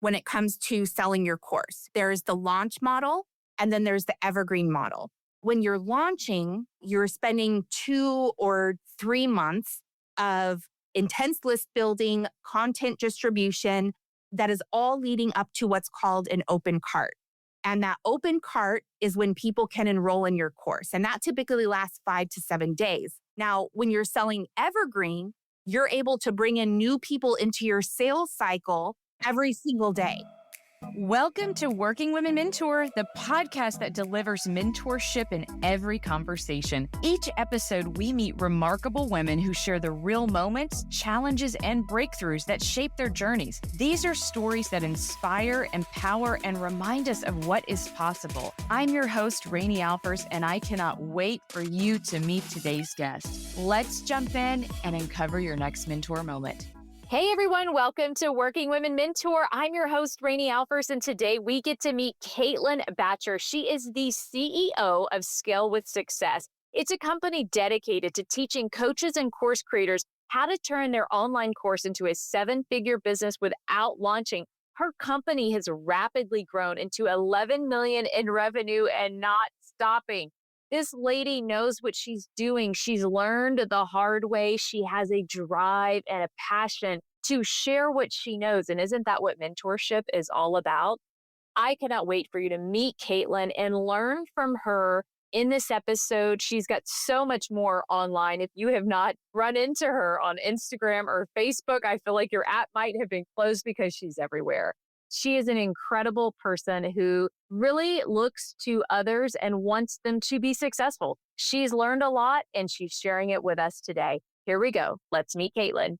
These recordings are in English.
when it comes to selling your course. There's the launch model, and then there's the evergreen model. When you're launching, you're spending 2 or 3 months of intense list building, content distribution that is all leading up to what's called an open cart. And that open cart is when people can enroll in your course. And that typically lasts 5 to 7 days. Now, when you're selling evergreen, you're able to bring in new people into your sales cycle every single day. Welcome to Working Women Mentor, the podcast that delivers mentorship in every conversation. Each episode, we meet remarkable women who share the real moments, challenges, and breakthroughs that shape their journeys. These are stories that inspire, empower, and remind us of what is possible. I'm your host, Rani Alfers, and I cannot wait for you to meet today's guest. Let's jump in and uncover your next mentor moment. Hey everyone, welcome to Working Women Mentor. I'm your host, Rani Alfers, and today we get to meet Caitlin Bacher. She is the CEO of Scale with Success. It's a company dedicated to teaching coaches and course creators how to turn their online course into a 7-figure business without launching. Her company has rapidly grown into $11 million in revenue and not stopping. This lady knows what she's doing. She's learned the hard way. She has a drive and a passion to share what she knows. And isn't that what mentorship is all about? I cannot wait for you to meet Caitlin and learn from her in this episode. She's got so much more online. If you have not run into her on Instagram or Facebook, I feel like your app might have been closed because she's everywhere. She is an incredible person who really looks to others and wants them to be successful. She's learned a lot and she's sharing it with us today. Here we go. Let's meet Caitlin.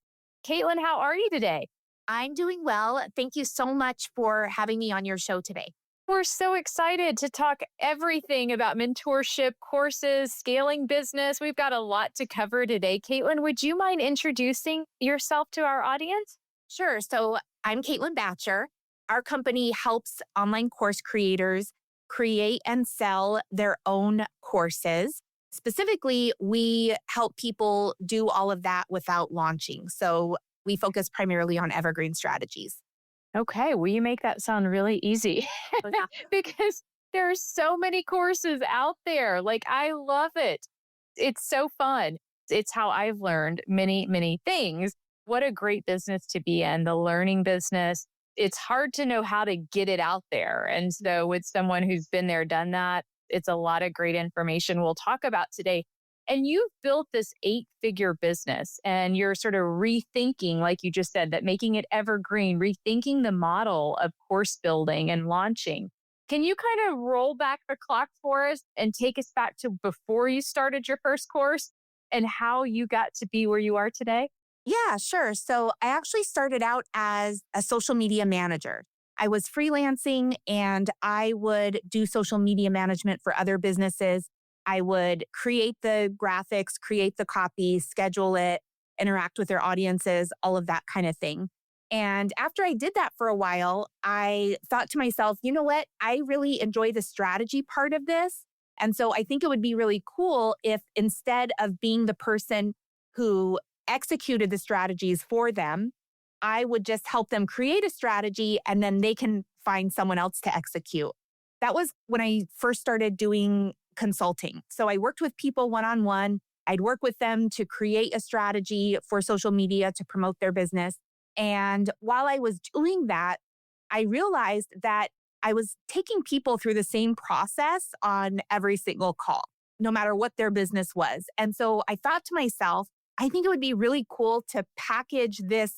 Caitlin, how are you today? I'm doing well. Thank you so much for having me on your show today. We're so excited to talk everything about mentorship, courses, scaling business. We've got a lot to cover today. Caitlin, would you mind introducing yourself to our audience? Sure. So I'm Caitlin Bacher. Our company helps online course creators create and sell their own courses. Specifically, we help people do all of that without launching. So we focus primarily on evergreen strategies. Okay, well, you make that sound really easy because there are so many courses out there. Like, I love it. It's so fun. It's how I've learned many, many things. What a great business to be in, the learning business. It's hard to know how to get it out there. And so with someone who's been there, done that, it's a lot of great information we'll talk about today. And you've built this 8-figure business and you're sort of rethinking, like you just said, that making it evergreen, rethinking the model of course building and launching. Can you kind of roll back the clock for us and take us back to before you started your first course and how you got to be where you are today? Yeah, sure. So I actually started out as a social media manager. I was freelancing and I would do social media management for other businesses. I would create the graphics, create the copy, schedule it, interact with their audiences, all of that kind of thing. And after I did that for a while, I thought to myself, you know what? I really enjoy the strategy part of this. And so I think it would be really cool if instead of being the person who executed the strategies for them, I would just help them create a strategy and then they can find someone else to execute. That was when I first started doing consulting. So I worked with people one-on-one. I'd work with them to create a strategy for social media to promote their business. And while I was doing that, I realized that I was taking people through the same process on every single call, no matter what their business was. And so I thought to myself, I think it would be really cool to package this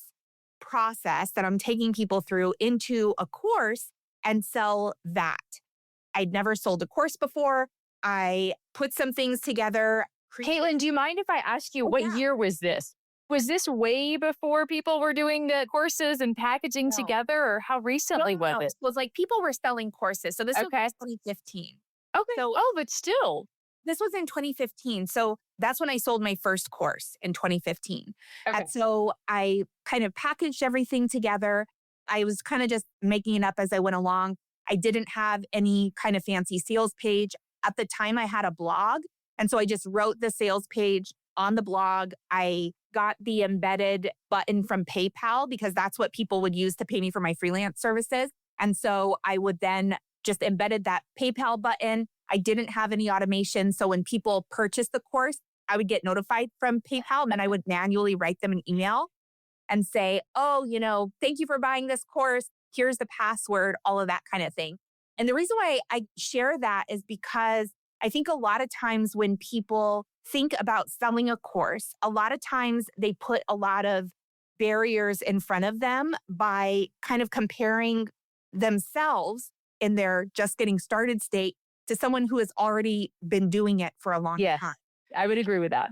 process that I'm taking people through into a course and sell that. I'd never sold a course before. I put some things together. Caitlin, do you mind if I ask you what year was this? Was this way before people were doing the courses and packaging together, or how recently was it? It was like people were selling courses. So this was 2015. Okay. So, but still. This was in 2015. So that's when I sold my first course in 2015. Okay. And so I kind of packaged everything together. I was kind of just making it up as I went along. I didn't have any kind of fancy sales page. At the time, I had a blog. And so I just wrote the sales page on the blog, I got the embedded button from PayPal because that's what people would use to pay me for my freelance services. And so I would then just embedded that PayPal button. I didn't have any automation. So when people purchased the course, I would get notified from PayPal and then I would manually write them an email and say, oh, thank you for buying this course. Here's the password, all of that kind of thing. And the reason why I share that is because I think a lot of times when people think about selling a course, a lot of times they put a lot of barriers in front of them by kind of comparing themselves in their just getting started state to someone who has already been doing it for a long time. I would agree with that.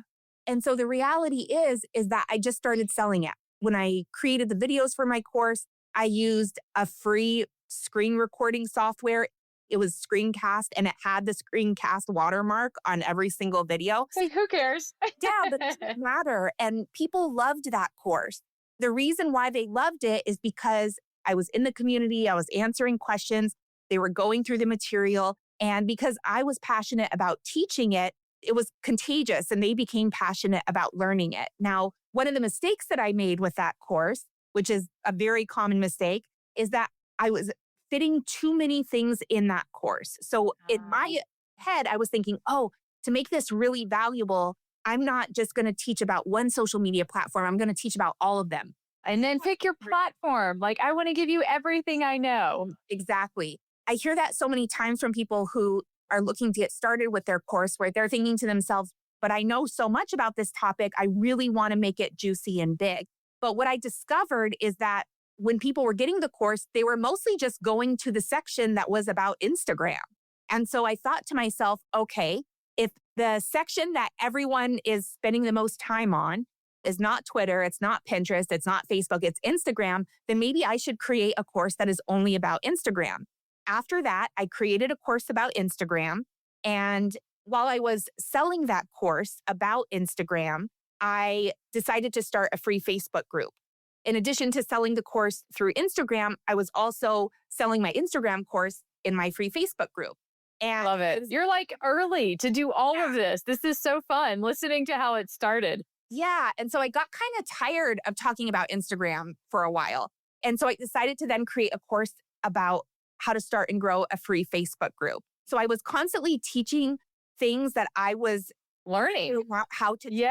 And so the reality is that I just started selling it. When I created the videos for my course, I used a free screen recording software. It was Screencast and it had the Screencast watermark on every single video. Like, who cares? Yeah, but it doesn't matter. And people loved that course. The reason why they loved it is because I was in the community, I was answering questions, they were going through the material. And because I was passionate about teaching it, it was contagious and they became passionate about learning it. Now, one of the mistakes that I made with that course, which is a very common mistake, is that I was fitting too many things in that course. So in my head, I was thinking, oh, to make this really valuable, I'm not just going to teach about one social media platform. I'm going to teach about all of them. And then pick your platform. Like, I want to give you everything I know. Exactly. I hear that so many times from people who are looking to get started with their course where they're thinking to themselves, but I know so much about this topic. I really want to make it juicy and big. But what I discovered is that when people were getting the course, they were mostly just going to the section that was about Instagram. And so I thought to myself, okay, if the section that everyone is spending the most time on is not Twitter, it's not Pinterest, it's not Facebook, it's Instagram, then maybe I should create a course that is only about Instagram. After that, I created a course about Instagram. And while I was selling that course about Instagram, I decided to start a free Facebook group. In addition to selling the course through Instagram, I was also selling my Instagram course in my free Facebook group. And love it. You're like early to do all of this. This is so fun listening to how it started. Yeah. And so I got kind of tired of talking about Instagram for a while. And so I decided to then create a course about how to start and grow a free Facebook group. So I was constantly teaching things that I was learning how to do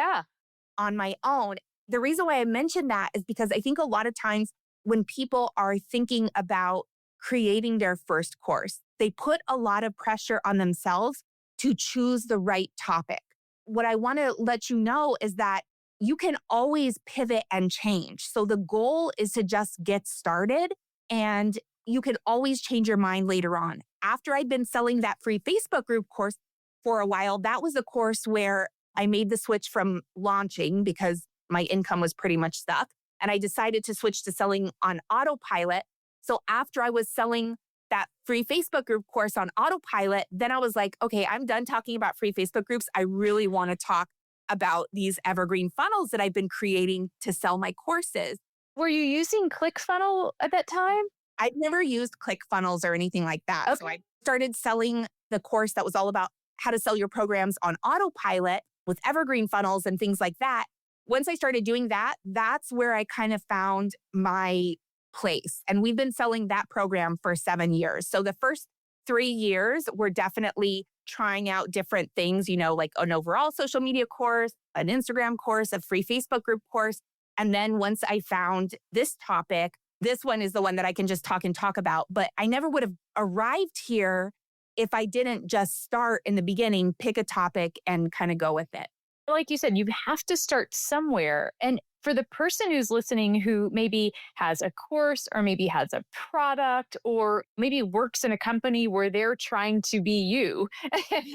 on my own. The reason why I mentioned that is because I think a lot of times when people are thinking about creating their first course, they put a lot of pressure on themselves to choose the right topic. What I want to let you know is that you can always pivot and change. So the goal is to just get started and you can always change your mind later on. After I'd been selling that free Facebook group course for a while, that was a course where I made the switch from launching because my income was pretty much stuck. And I decided to switch to selling on autopilot. So after I was selling that free Facebook group course on autopilot, then I was like, okay, I'm done talking about free Facebook groups. I really want to talk about these evergreen funnels that I've been creating to sell my courses. Were you using ClickFunnels at that time? I'd never used ClickFunnels or anything like that. Okay. So I started selling the course that was all about how to sell your programs on autopilot with evergreen funnels and things like that. Once I started doing that, that's where I kind of found my place. And we've been selling that program for 7 years. So the first 3 years were definitely trying out different things, like an overall social media course, an Instagram course, a free Facebook group course. And then once I found this topic, this one is the one that I can just talk about. But I never would have arrived here if I didn't just start in the beginning, pick a topic and kind of go with it. Like you said, you have to start somewhere. And for the person who's listening who maybe has a course or maybe has a product or maybe works in a company where they're trying to be you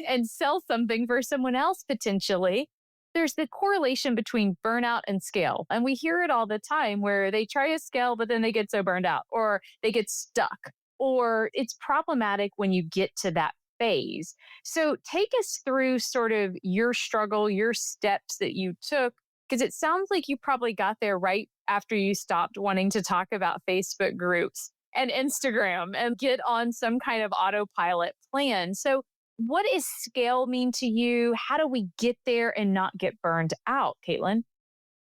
and sell something for someone else potentially, there's the correlation between burnout and scale. And we hear it all the time where they try to scale, but then they get so burned out or they get stuck or it's problematic when you get to that phase. So take us through sort of your struggle, your steps that you took, because it sounds like you probably got there right after you stopped wanting to talk about Facebook groups and Instagram and get on some kind of autopilot plan. So What does scale mean to you? How do we get there and not get burned out, Caitlin?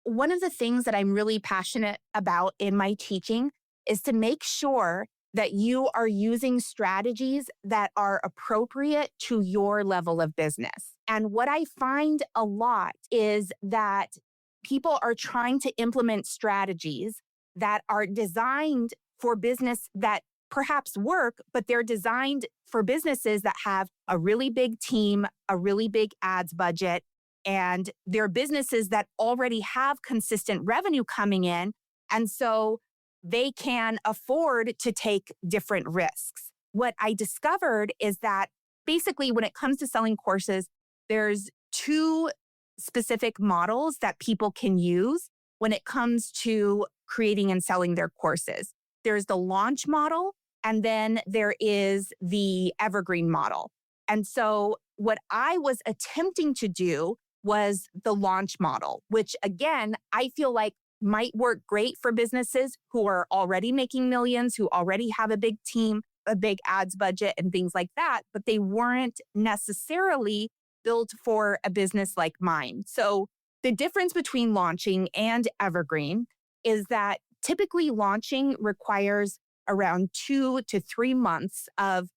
One of the things that I'm really passionate about in my teaching is to make sure that you are using strategies that are appropriate to your level of business. And what I find a lot is that people are trying to implement strategies that are designed for business that perhaps work, but they're designed for businesses that have a really big team, a really big ads budget, and they're businesses that already have consistent revenue coming in. And so they can afford to take different risks. What I discovered is that basically, when it comes to selling courses, there's two specific models that people can use when it comes to creating and selling their courses. There's the launch model, and then there is the evergreen model. And so what I was attempting to do was the launch model, which again, I feel like might work great for businesses who are already making millions, who already have a big team, a big ads budget, and things like that, but they weren't necessarily built for a business like mine. So the difference between launching and evergreen is that typically launching requires around 2 to 3 months of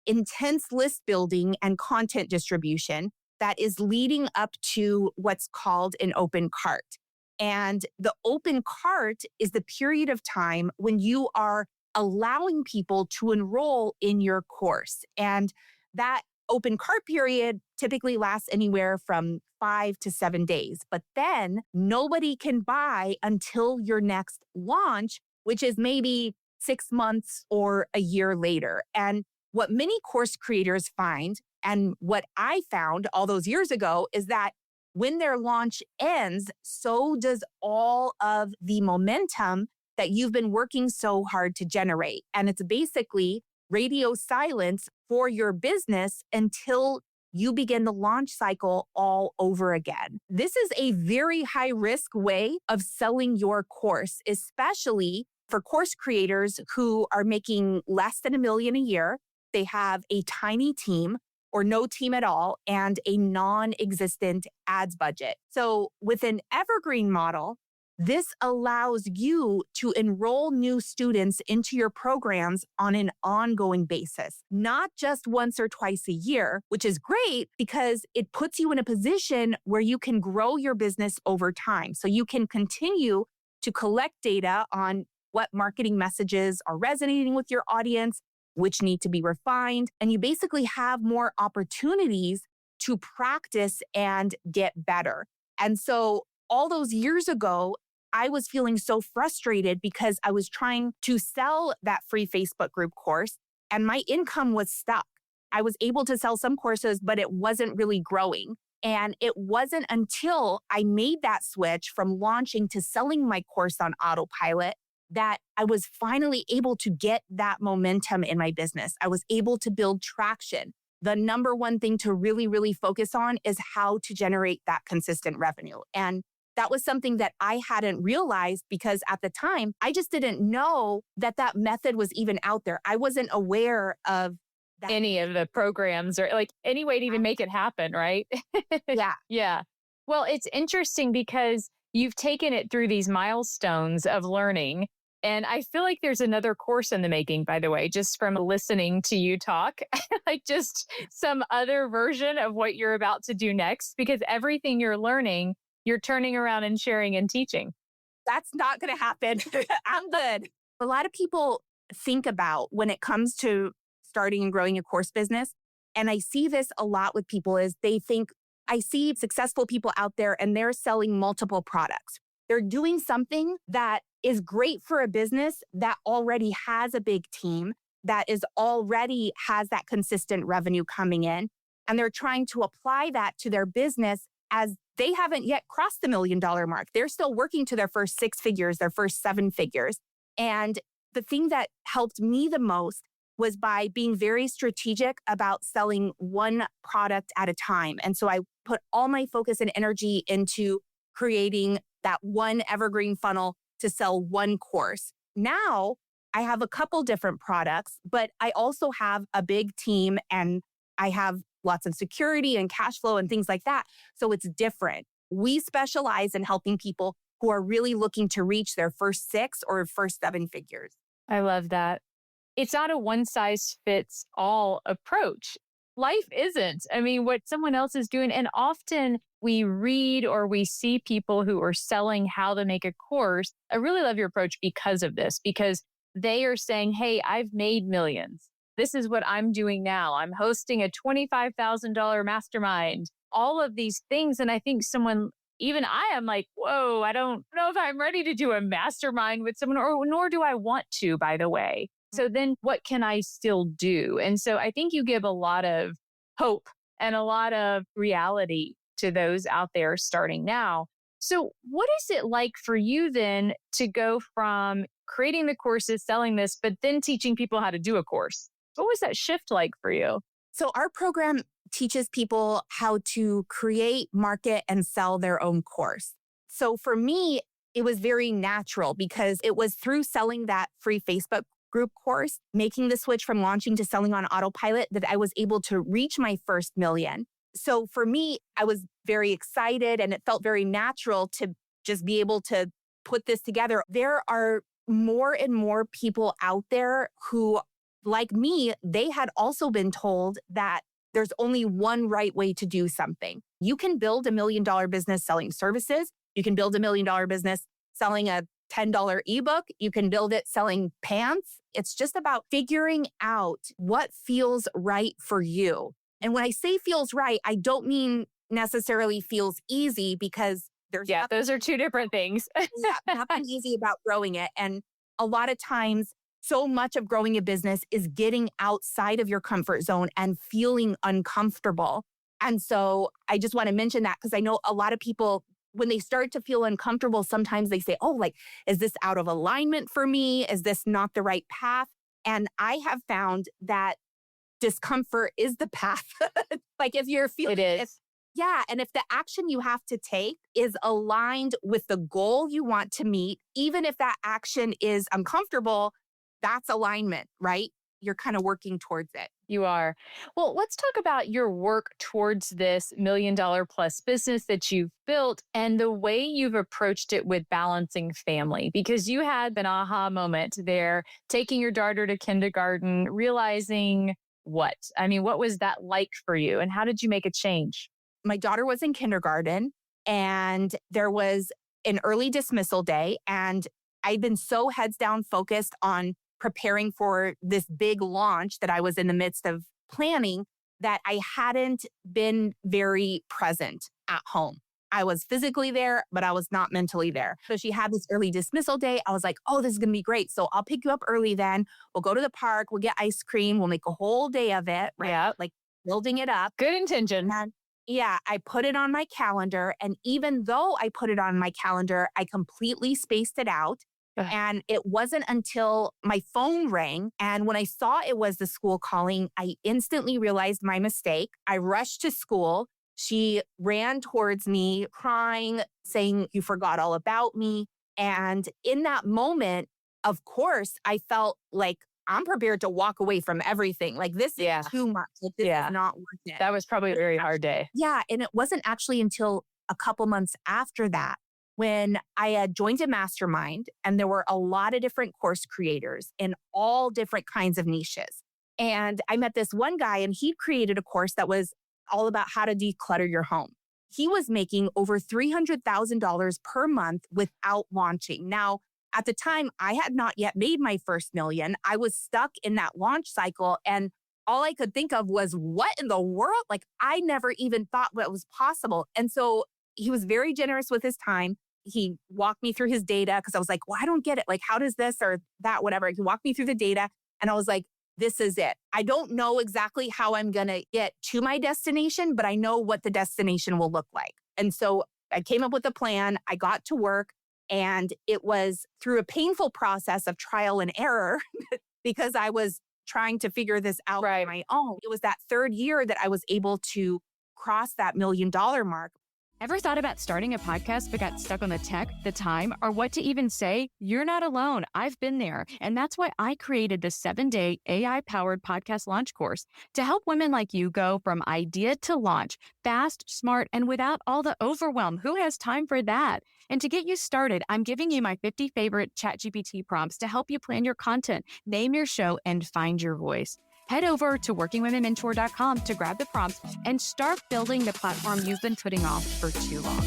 intense list building and content distribution that is leading up to what's called an open cart. And the open cart is the period of time when you are allowing people to enroll in your course. And that open cart period typically lasts anywhere from 5 to 7 days. But then nobody can buy until your next launch, which is maybe 6 months or a year later. And what many course creators find, and what I found all those years ago, is that when their launch ends, so does all of the momentum that you've been working so hard to generate. And it's basically radio silence for your business until you begin the launch cycle all over again. This is a very high risk way of selling your course, especially for course creators who are making less than $1 million a year. They have a tiny team or no team at all and a non-existent ads budget. So with an evergreen model, this allows you to enroll new students into your programs on an ongoing basis, not just once or twice a year, which is great because it puts you in a position where you can grow your business over time. So you can continue to collect data on what marketing messages are resonating with your audience, which need to be refined. And you basically have more opportunities to practice and get better. And so all those years ago, I was feeling so frustrated because I was trying to sell that free Facebook group course and my income was stuck. I was able to sell some courses, but it wasn't really growing. And it wasn't until I made that switch from launching to selling my course on autopilot that I was finally able to get that momentum in my business. I was able to build traction. The number one thing to really, really focus on is how to generate that consistent revenue. And that was something that I hadn't realized because at the time, I just didn't know that that method was even out there. I wasn't aware of that. Any of the programs or like any way to even make it happen, right? Yeah. Yeah. Well, it's interesting because you've taken it through these milestones of learning. And I feel like there's another course in the making, by the way, just from listening to you talk, like just some other version of what you're about to do next, because everything you're learning, you're turning around and sharing and teaching. That's not going to happen. I'm good. A lot of people think about when it comes to starting and growing a course business, and I see this a lot with people, is they think, I see successful people out there and they're selling multiple products. They're doing something that is great for a business that already has a big team, that is already has that consistent revenue coming in. And they're trying to apply that to their business as they haven't yet crossed the $1 million mark. They're still working to their first 6 figures, their first 7 figures. And the thing that helped me the most was by being very strategic about selling one product at a time. And so I put all my focus and energy into creating that one evergreen funnel to sell one course. Now I have a couple different products, but I also have a big team and I have lots of security and cash flow and things like that. So it's different. We specialize in helping people who are really looking to reach their first 6 or first 7 figures. I love that. It's not a one size fits all approach. Life isn't. I mean, what someone else is doing. And often we read or we see people who are selling how to make a course. I really love your approach because of this, because they are saying, hey, I've made millions. This is what I'm doing now. I'm hosting a $25,000 mastermind, all of these things. And I think even I am like, whoa, I don't know if I'm ready to do a mastermind with someone, or nor do I want to, by the way. So then what can I still do? And so I think you give a lot of hope and a lot of reality to those out there starting now. So what is it like for you then to go from creating the courses, selling this, but then teaching people how to do a course? What was that shift like for you? So our program teaches people how to create, market, and sell their own course. So for me, it was very natural because it was through selling that free Facebook group course, making the switch from launching to selling on autopilot, that I was able to reach my first million. So for me, I was very excited and it felt very natural to just be able to put this together. There are more and more people out there who, like me, they had also been told that there's only one right way to do something. You can build $1 million business selling services. You can build $1 million business selling a $10 ebook. You can build it selling pants. It's just about figuring out what feels right for you. And when I say feels right, I don't mean necessarily feels easy, because those are two different things. Nothing easy about growing it. And a lot of times, so much of growing a business is getting outside of your comfort zone and feeling uncomfortable. And so I just want to mention that because I know a lot of people, when they start to feel uncomfortable, sometimes they say, oh, like, is this out of alignment for me? Is this not the right path? And I have found that discomfort is the path. Like if you're feeling it is. And if the action you have to take is aligned with the goal you want to meet, even if that action is uncomfortable, that's alignment, right? You're kind of working towards it. You are. Well, let's talk about your work towards this $1 million plus business that you've built and the way you've approached it with balancing family, because you had an aha moment there, taking your daughter to kindergarten, realizing what? I mean, what was that like for you and how did you make a change? My daughter was in kindergarten and there was an early dismissal day, and I'd been so heads down focused on preparing for this big launch that I was in the midst of planning that I hadn't been very present at home. I was physically there, but I was not mentally there. So she had this early dismissal day. I was like, oh, this is going to be great. So I'll pick you up early then. We'll go to the park. We'll get ice cream. We'll make a whole day of it. Right? Yeah. Like building it up. Good intention. And I put it on my calendar. And even though I put it on my calendar, I completely spaced it out. And it wasn't until my phone rang. And when I saw it was the school calling, I instantly realized my mistake. I rushed to school. She ran towards me crying, saying, you forgot all about me. And in that moment, of course, I felt like I'm prepared to walk away from everything. Like this is too much. Like, this is not worth it. That was probably a very hard day. Yeah. And it wasn't actually until a couple months after that when I had joined a mastermind, and there were a lot of different course creators in all different kinds of niches. And I met this one guy, and he created a course that was all about how to declutter your home. He was making over $300,000 per month without launching. Now, at the time, I had not yet made my first million. I was stuck in that launch cycle, and all I could think of was, what in the world? Like, I never even thought what was possible. And so he was very generous with his time. He walked me through his data because I was like, well, I don't get it. Like, how does this or that, whatever. He walked me through the data and I was like, this is it. I don't know exactly how I'm going to get to my destination, but I know what the destination will look like. And so I came up with a plan. I got to work, and it was through a painful process of trial and error because I was trying to figure this out on my own. It was that third year that I was able to cross that $1 million mark. Ever thought about starting a podcast but got stuck on the tech, the time, or what to even say? You're not alone. I've been there. And that's why I created the 7-day AI-powered podcast launch course to help women like you go from idea to launch, fast, smart, and without all the overwhelm. Who has time for that? And to get you started, I'm giving you my 50 favorite ChatGPT prompts to help you plan your content, name your show, and find your voice. Head over to workingwomenmentor.com to grab the prompts and start building the platform you've been putting off for too long.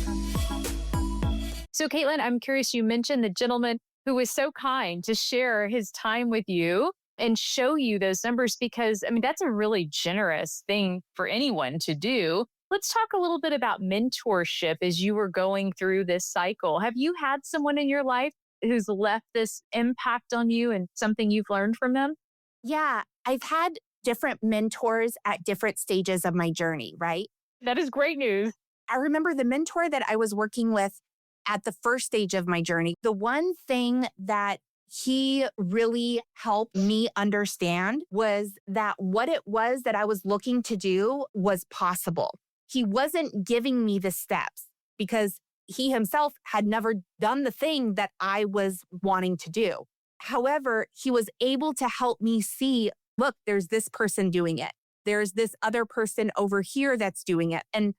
So, Caitlin, I'm curious, you mentioned the gentleman who was so kind to share his time with you and show you those numbers because, I mean, that's a really generous thing for anyone to do. Let's talk a little bit about mentorship as you were going through this cycle. Have you had someone in your life who's left this impact on you and something you've learned from them? Yeah, I've had different mentors at different stages of my journey, right? That is great news. I remember the mentor that I was working with at the first stage of my journey. The one thing that he really helped me understand was that what it was that I was looking to do was possible. He wasn't giving me the steps because he himself had never done the thing that I was wanting to do. However, he was able to help me see, look, there's this person doing it. There's this other person over here that's doing it. And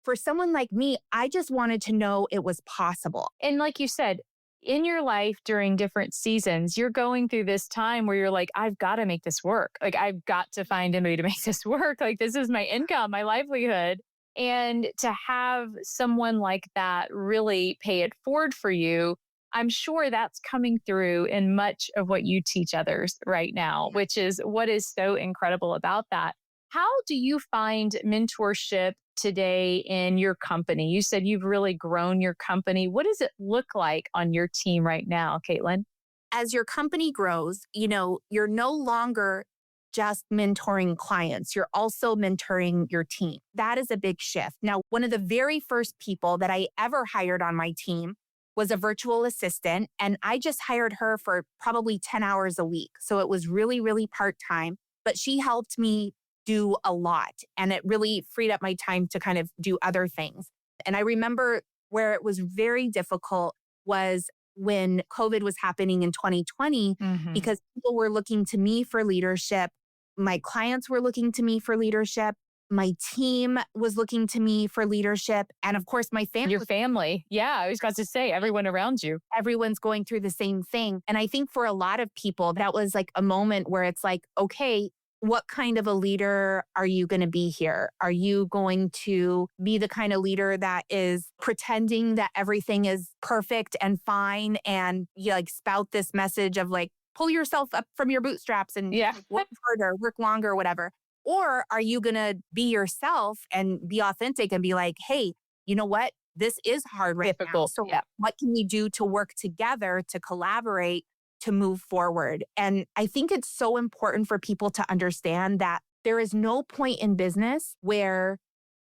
for someone like me, I just wanted to know it was possible. And like you said, in your life during different seasons, you're going through this time where you're like, I've got to make this work. Like, I've got to find a way to make this work. Like, this is my income, my livelihood. And to have someone like that really pay it forward for you, I'm sure that's coming through in much of what you teach others right now, which is what is so incredible about that. How do you find mentorship today in your company? You said you've really grown your company. What does it look like on your team right now, Caitlin? As your company grows, you're no longer just mentoring clients. You're also mentoring your team. That is a big shift. Now, one of the very first people that I ever hired on my team was a virtual assistant, and I just hired her for probably 10 hours a week. So it was really, really part-time, but she helped me do a lot, and it really freed up my time to kind of do other things. And I remember where it was very difficult was when COVID was happening in 2020, because people were looking to me for leadership. My clients were looking to me for leadership. My team was looking to me for leadership. And of course, my family. Your family. Yeah, I was about to say everyone around you. Everyone's going through the same thing. And I think for a lot of people, that was like a moment where it's like, okay, what kind of a leader are you going to be here? Are you going to be the kind of leader that is pretending that everything is perfect and fine and you like spout this message of like, pull yourself up from your bootstraps and work harder, work longer, whatever? Or are you going to be yourself and be authentic and be like, hey, you know what? This is hard right now. So what can we do to work together, to collaborate, to move forward? And I think it's so important for people to understand that there is no point in business where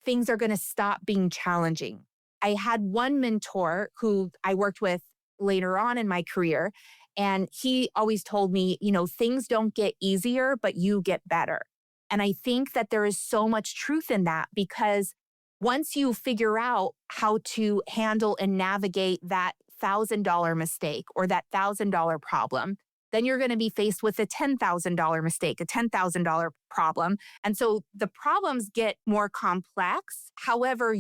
things are going to stop being challenging. I had one mentor who I worked with later on in my career, and he always told me, things don't get easier, but you get better. And I think that there is so much truth in that because once you figure out how to handle and navigate that $1,000 mistake or that $1,000 problem, then you're going to be faced with a $10,000 mistake, a $10,000 problem. And so the problems get more complex. However,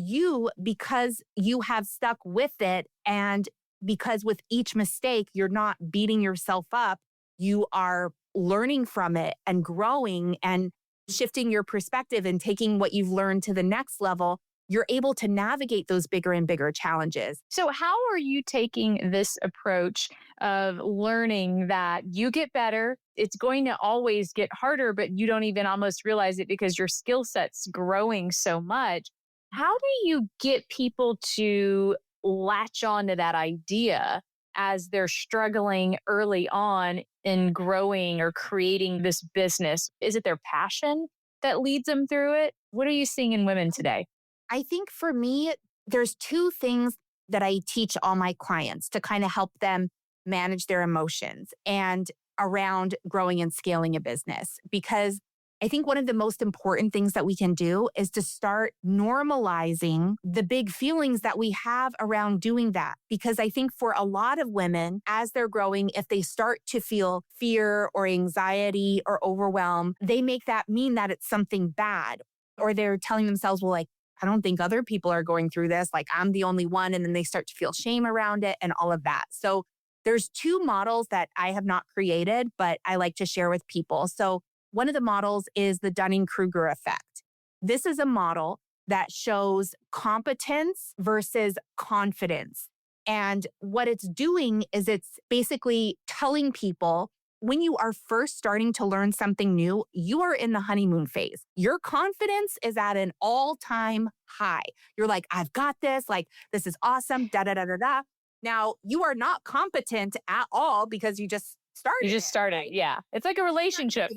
because you have stuck with it and because with each mistake, you're not beating yourself up, you are learning from it and growing and shifting your perspective and taking what you've learned to the next level, you're able to navigate those bigger and bigger challenges. So how are you taking this approach of learning that you get better? It's going to always get harder, but you don't even almost realize it because your skill set's growing so much. How do you get people to latch on to that idea as they're struggling early on in growing or creating this business? Is it their passion that leads them through it? What are you seeing in women today? I think for me, there's two things that I teach all my clients to kind of help them manage their emotions and around growing and scaling a business. Because I think one of the most important things that we can do is to start normalizing the big feelings that we have around doing that. Because I think for a lot of women, as they're growing, if they start to feel fear or anxiety or overwhelm, they make that mean that it's something bad. Or they're telling themselves, well, like, I don't think other people are going through this. Like, I'm the only one. And then they start to feel shame around it and all of that. So there's two models that I have not created, but I like to share with people. So one of the models is the Dunning-Kruger effect. This is a model that shows competence versus confidence. And what it's doing is it's basically telling people when you are first starting to learn something new, you are in the honeymoon phase. Your confidence is at an all-time high. You're like, I've got this, like, this is awesome, da da da da da. Now, you are not competent at all because you just started. You just started. Right? Yeah. It's like a relationship.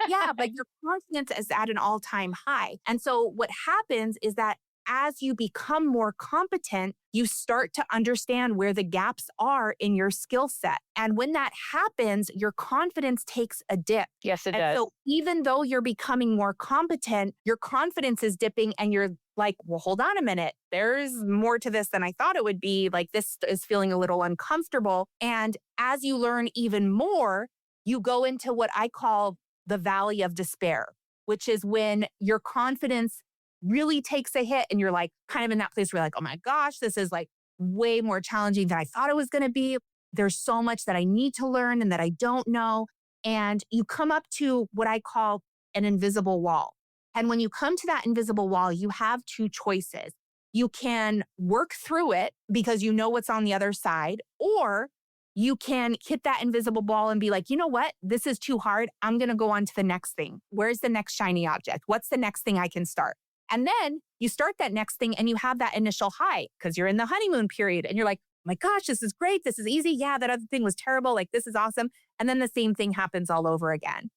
Yeah, but your confidence is at an all-time high. And so what happens is that as you become more competent, you start to understand where the gaps are in your skill set. And when that happens, your confidence takes a dip. Yes, it does. So even though you're becoming more competent, your confidence is dipping and you're like, well, hold on a minute. There's more to this than I thought it would be. Like, this is feeling a little uncomfortable. And as you learn even more, you go into what I call the valley of despair, which is when your confidence really takes a hit and you're like kind of in that place where you're like, oh my gosh, this is like way more challenging than I thought it was going to be. There's so much that I need to learn and that I don't know. And you come up to what I call an invisible wall. And when you come to that invisible wall, you have two choices. You can work through it because you know what's on the other side, or you can hit that invisible wall and be like, you know what? This is too hard. I'm going to go on to the next thing. Where's the next shiny object? What's the next thing I can start? And then you start that next thing and you have that initial high because you're in the honeymoon period and you're like, oh my gosh, this is great. This is easy. Yeah, that other thing was terrible. Like, this is awesome. And then the same thing happens all over again.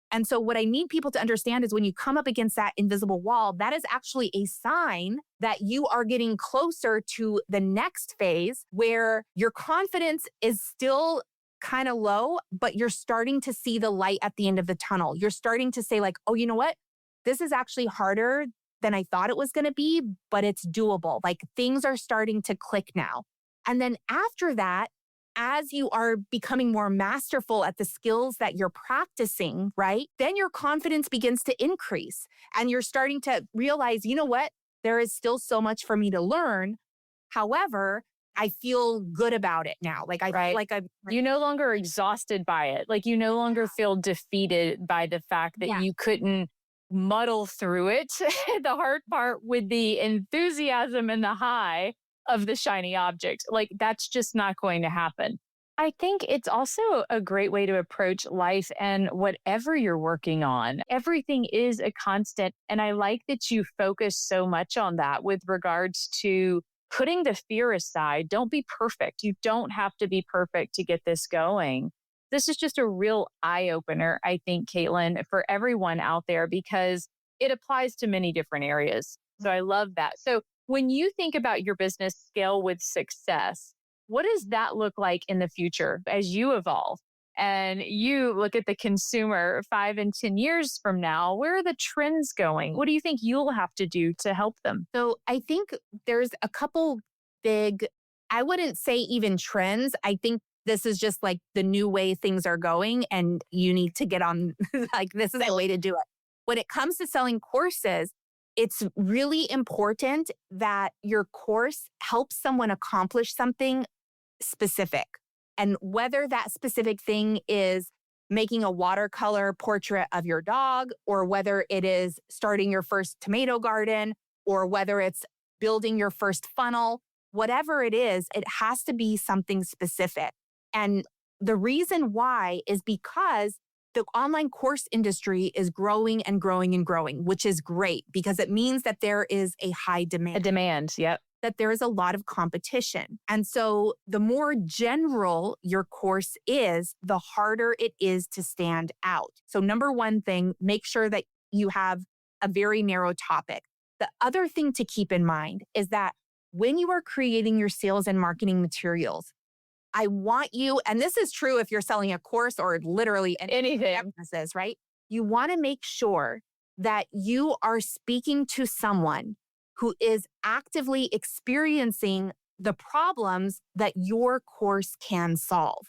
And so what I need people to understand is when you come up against that invisible wall, that is actually a sign that you are getting closer to the next phase where your confidence is still kind of low, but you're starting to see the light at the end of the tunnel. You're starting to say like, oh, you know what? This is actually harder than I thought it was going to be, but it's doable. Like, things are starting to click now. And then after that, as you are becoming more masterful at the skills that you're practicing, right? Then your confidence begins to increase and you're starting to realize, you know what? There is still so much for me to learn. However, I feel good about it now. Like, I feel like you no longer are exhausted by it. Like, you no longer feel defeated by the fact that you couldn't muddle through it. The hard part with the enthusiasm and the high of the shiny object. Like, that's just not going to happen. I think it's also a great way to approach life and whatever you're working on. Everything is a constant. And I like that you focus so much on that with regards to putting the fear aside. Don't be perfect. You don't have to be perfect to get this going. This is just a real eye opener, I think, Caitlin, for everyone out there, because it applies to many different areas. So I love that. So when you think about your business Scale with Success, what does that look like in the future as you evolve and you look at the consumer 5 and 10 years from now? Where are the trends going? What do you think you'll have to do to help them? So I think there's a couple big, I wouldn't say even trends. I think this is just like the new way things are going and you need to get on, like, this is the way to do it. When it comes to selling courses, it's really important that your course helps someone accomplish something specific. And whether that specific thing is making a watercolor portrait of your dog, or whether it is starting your first tomato garden, or whether it's building your first funnel, whatever it is, it has to be something specific. And the reason why is because the online course industry is growing and growing and growing, which is great because it means that there is a high demand. A demand, yep. That there is a lot of competition. And so the more general your course is, the harder it is to stand out. So number one thing, make sure that you have a very narrow topic. The other thing to keep in mind is that when you are creating your sales and marketing materials, I want you, and this is true if you're selling a course or literally anything, businesses, right? you want to make sure that you are speaking to someone who is actively experiencing the problems that your course can solve.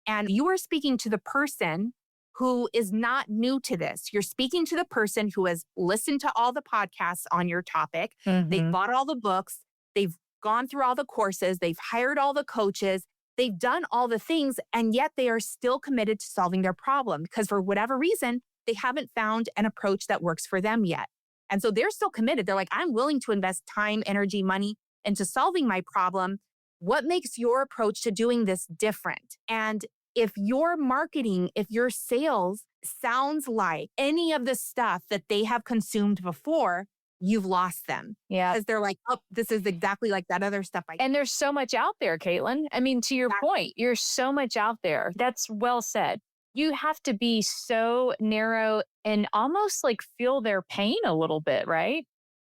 And you are speaking to the person who is not new to this. You're speaking to the person who has listened to all the podcasts on your topic. They've bought all the books. They've gone through all the courses. They've hired all the coaches. They've done all the things, and yet they are still committed to solving their problem because for whatever reason, they haven't found an approach that works for them yet. And so they're still committed. They're like, I'm willing to invest time, energy, money into solving my problem. What makes your approach to doing this different? And if your marketing, if your sales sounds like any of the stuff that they have consumed before, you've lost them. Yeah. Because they're like, oh, this is exactly like that other stuff. And there's so much out there, Caitlin. I mean, to your point, you're so much out there. That's well said. You have to be so narrow and almost like feel their pain a little bit, right?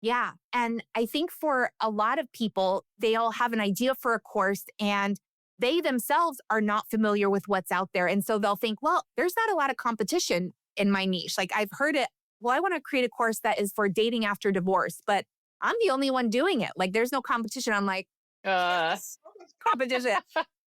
Yeah. And I think for a lot of people, they'll have an idea for a course and they themselves are not familiar with what's out there. And so they'll think, well, there's not a lot of competition in my niche. Like I've heard it. Well, I want to create a course that is for dating after divorce, but I'm the only one doing it. Like there's no competition. I'm like, yes, competition.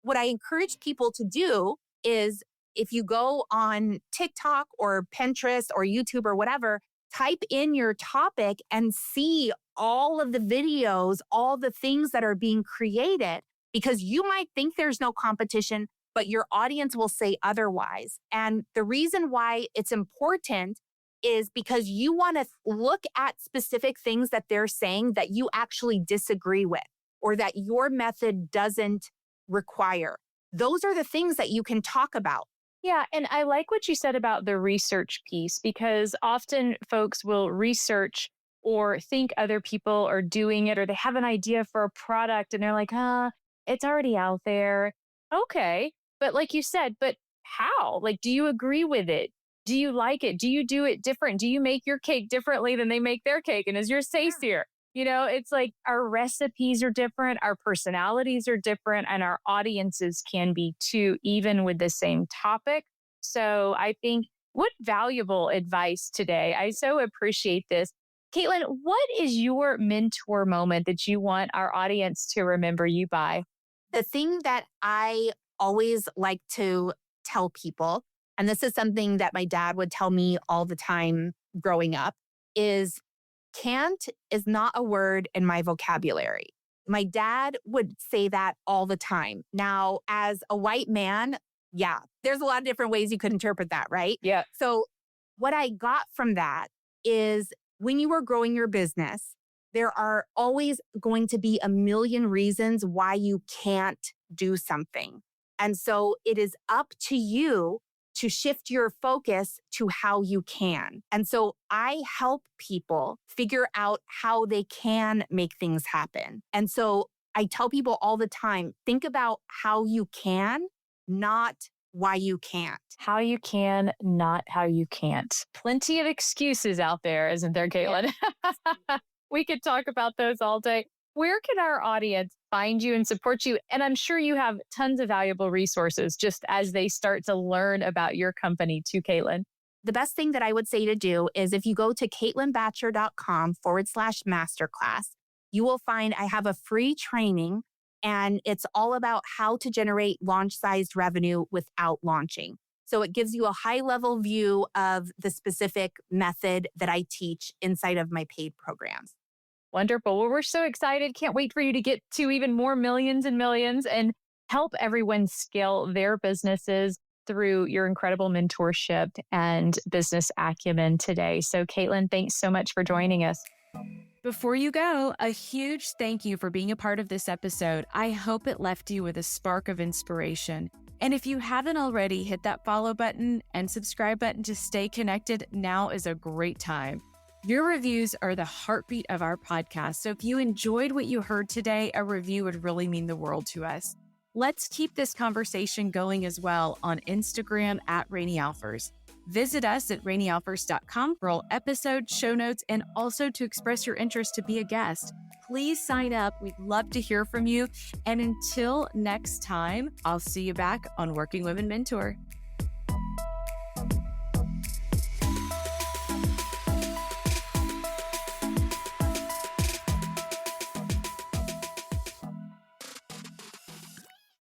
What I encourage people to do is if you go on TikTok or Pinterest or YouTube or whatever, type in your topic and see all of the videos, all the things that are being created, because you might think there's no competition, but your audience will say otherwise. And the reason why it's important is because you want to look at specific things that they're saying that you actually disagree with or that your method doesn't require. Those are the things that you can talk about. Yeah. And I like what you said about the research piece, because often folks will research or think other people are doing it, or they have an idea for a product and they're like, it's already out there. Okay. But like you said, but how? Like, do you agree with it? Do you like it? Do you do it different? Do you make your cake differently than they make their cake? And is yours tastier? You know, it's like our recipes are different, our personalities are different, and our audiences can be too, even with the same topic. So I think what valuable advice today. I so appreciate this. Caitlin, what is your mentor moment that you want our audience to remember you by? The thing that I always like to tell people, and this is something that my dad would tell me all the time growing up, is can't is not a word in my vocabulary. My dad would say that all the time. Now, as a white man, yeah, there's a lot of different ways you could interpret that, right? Yeah. So what I got from that is when you are growing your business, there are always going to be a million reasons why you can't do something. And so it is up to you to shift your focus to how you can. And so I help people figure out how they can make things happen. And so I tell people all the time, think about how you can, not why you can't. How you can, not how you can't. Plenty of excuses out there, isn't there, Caitlin? Yeah. We could talk about those all day. Where can our audience find you and support you? And I'm sure you have tons of valuable resources just as they start to learn about your company too, Caitlin. The best thing that I would say to do is if you go to caitlinbacher.com/masterclass, you will find I have a free training and it's all about how to generate launch-sized revenue without launching. So it gives you a high-level view of the specific method that I teach inside of my paid programs. Wonderful. Well, we're so excited. Can't wait for you to get to even more millions and millions and help everyone scale their businesses through your incredible mentorship and business acumen today. So, Caitlin, thanks so much for joining us. Before you go, a huge thank you for being a part of this episode. I hope it left you with a spark of inspiration. And if you haven't already, hit that follow button and subscribe button to stay connected. Now is a great time. Your reviews are the heartbeat of our podcast. So if you enjoyed what you heard today, a review would really mean the world to us. Let's keep this conversation going as well on Instagram at Rani Alfers. Visit us at ranialfers.com for all episodes, show notes, and also to express your interest to be a guest. Please sign up. We'd love to hear from you. And until next time, I'll see you back on Working Women Mentor.